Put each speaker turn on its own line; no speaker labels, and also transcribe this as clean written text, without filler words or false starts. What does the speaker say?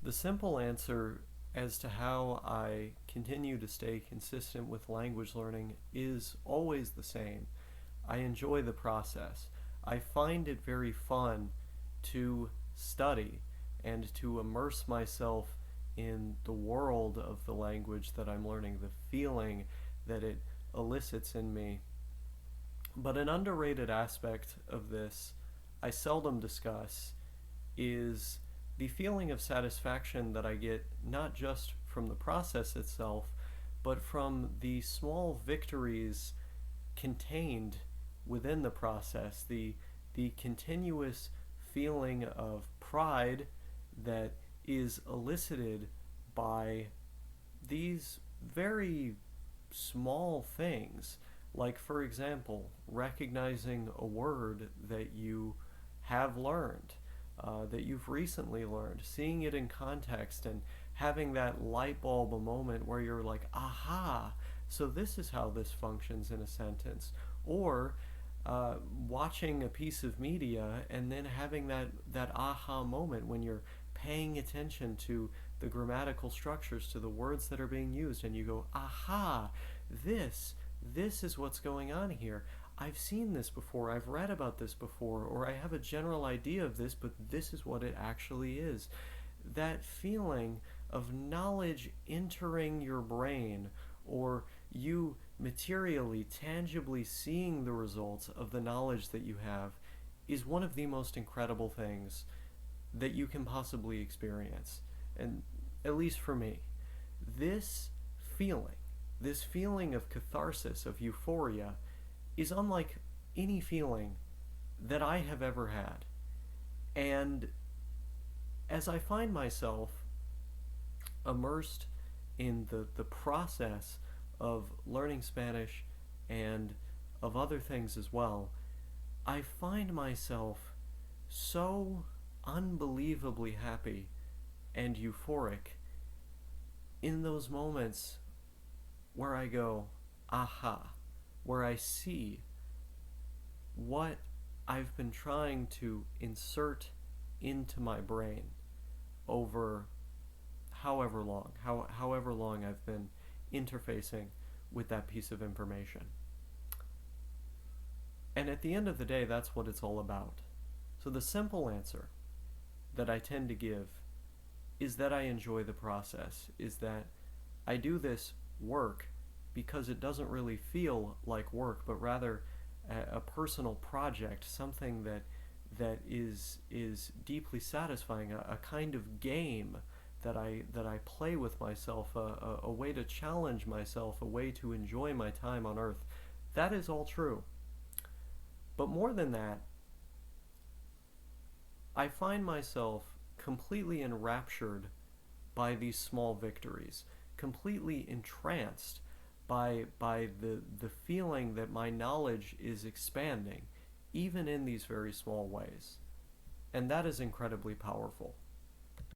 The simple answer as to how I continue to stay consistent with language learning is always the same. I enjoy the process. I find it very fun to study and to immerse myself in the world of the language that I'm learning, the feeling that it elicits in me. But an underrated aspect of this I seldom discuss is the feeling of satisfaction that I get not just from the process itself, but from the small victories contained within the process, the continuous feeling of pride that is elicited by these very small things, like, for example, recognizing a word that you have learned, that you've recently learned, seeing it in context, and having that light bulb a moment where you're like, aha, so this is how this functions in a sentence. Or watching a piece of media and then having that aha moment when you're paying attention to the grammatical structures, to the words that are being used, and you go, aha, this is what's going on here. I've seen this before, I've read about this before, or I have a general idea of this, but this is what it actually is. That feeling of knowledge entering your brain, or you materially, tangibly seeing the results of the knowledge that you have, is one of the most incredible things that you can possibly experience. And at least for me, this feeling, this feeling of catharsis, of euphoria, is unlike any feeling that I have ever had. And as I find myself immersed in the process of learning Spanish and of other things as well, I find myself so unbelievably happy and euphoric in those moments where I go, aha, where I see what I've been trying to insert into my brain over however long I've been interfacing with that piece of information. And at the end of the day, that's what it's all about. So the simple answer that I tend to give is that I enjoy the process, is that I do this work because it doesn't really feel like work, but rather a personal project, something that is deeply satisfying, a kind of game that I play with myself, a way to challenge myself, a way to enjoy my time on earth. That is all true. But more than that, I find myself completely enraptured by these small victories, completely entranced by the feeling that my knowledge is expanding, even in these very small ways. And that is incredibly powerful.